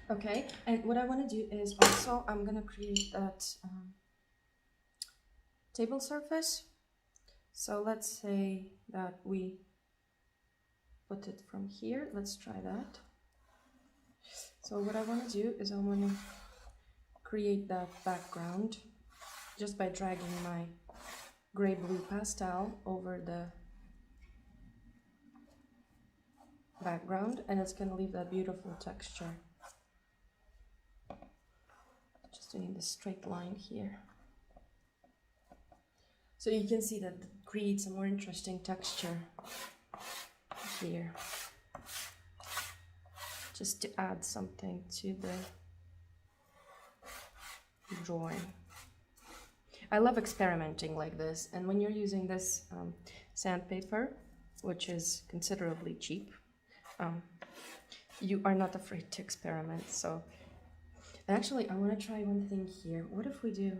Okay, and what I want to do is also I'm gonna create that table surface. So let's say that we put it from here. Let's try that. So what I want to do is I want to create that background just by dragging my gray blue pastel over the background, and it's going to leave that beautiful texture. Just doing the straight line here. So you can see that it creates a more interesting texture here. Just to add something to the drawing. I love experimenting like this, and when you're using this sandpaper, which is considerably cheap, you are not afraid to experiment. So actually I want to try one thing here. What if we do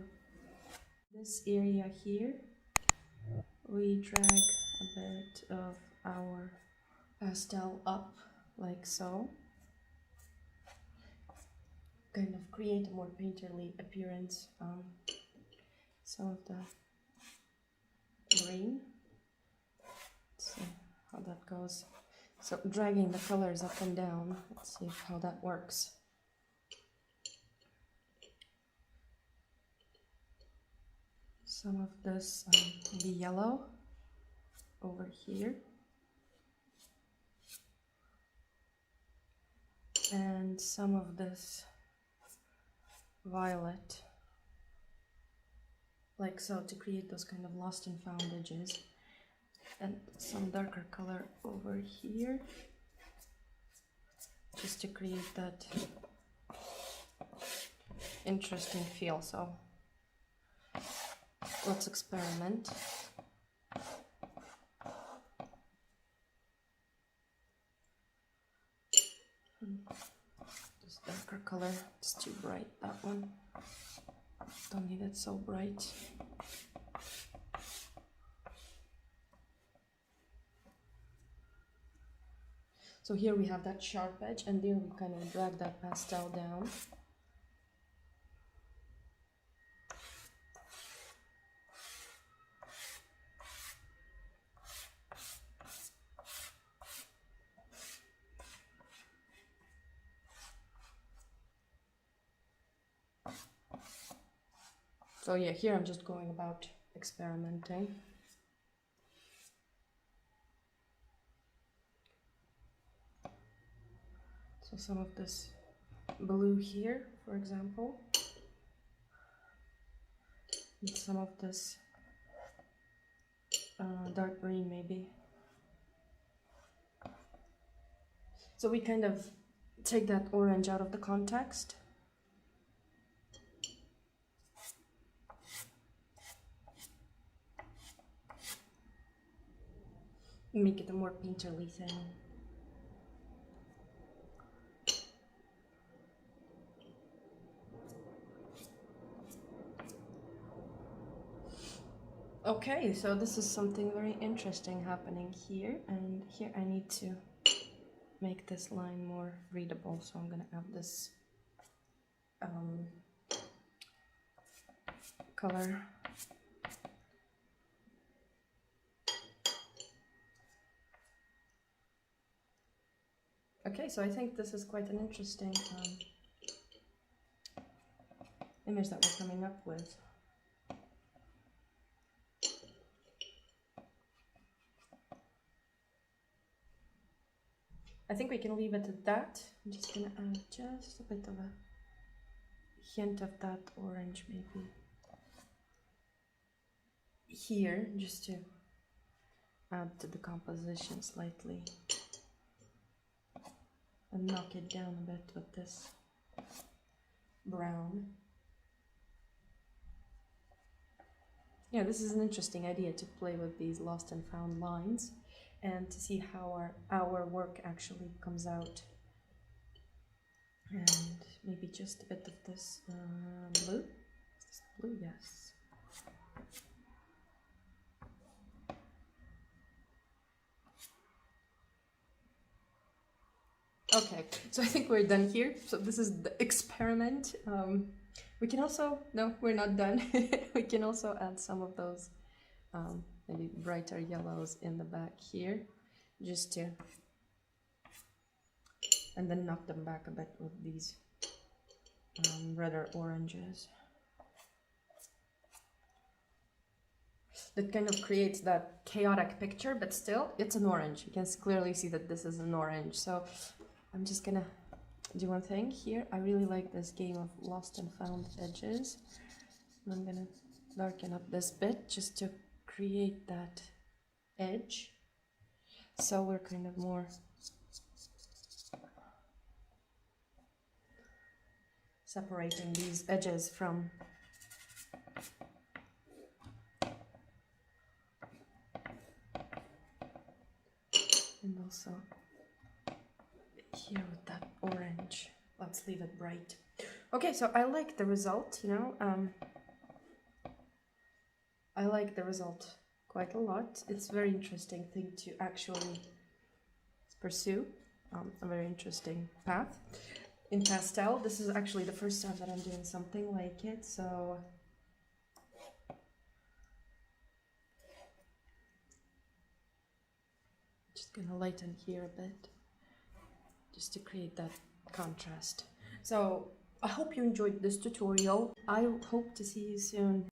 this area here, we drag a bit of our pastel up like so, kind of create a more painterly appearance. Some of the green, let's see how that goes. So dragging the colors up and down, let's see how that works. Some of this the yellow over here, and some of this violet like so, to create those kind of lost and found edges, and some darker color over here just to create that interesting feel. So let's experiment. This darker color, it's too bright, that one. Don't need it so bright. So here we have that sharp edge, and there we kind of drag that pastel down. So yeah, here I'm just going about experimenting. So some of this blue here, for example, and some of this dark green maybe. So we kind of take that orange out of the context. Make it a more painterly thing. Okay, so this is something very interesting happening here, and here I need to make this line more readable, so I'm gonna add this color. Okay, so I think this is quite an interesting image that we're coming up with. I think we can leave it at that. I'm just gonna add just a bit of a hint of that orange maybe here, just to add to the composition slightly, and knock it down a bit with this brown. Yeah, this is an interesting idea, to play with these lost and found lines and to see how our work actually comes out. And maybe just a bit of this blue. Is this blue? Yes. Okay, so I think we're done here. So this is the experiment. We can also, no, we're not done. We can also add some of those maybe brighter yellows in the back here, just to, and then knock them back a bit with these redder oranges. That kind of creates that chaotic picture, but still it's an orange. You can clearly see that this is an orange. So I'm just gonna do one thing here. I really like this game of lost and found edges. And I'm gonna darken up this bit just to create that edge. So we're kind of more separating these edges from and also here with that orange. Let's leave it bright. Okay, so I like the result, you know. I like the result quite a lot. It's a very interesting thing to actually pursue, a very interesting path. In pastel, this is actually the first time that I'm doing something like it, so just gonna lighten here a bit just to create that contrast. So I hope you enjoyed this tutorial. I hope to see you soon.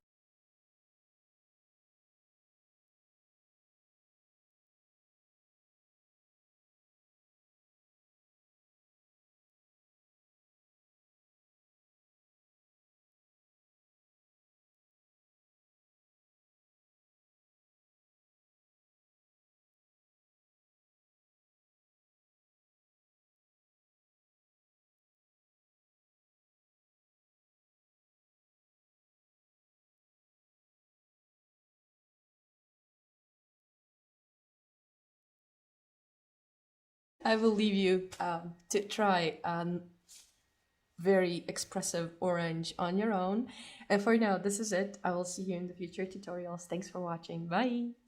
I will leave you to try very expressive orange on your own. And for now, this is it. I will see you in the future tutorials. Thanks for watching. Bye!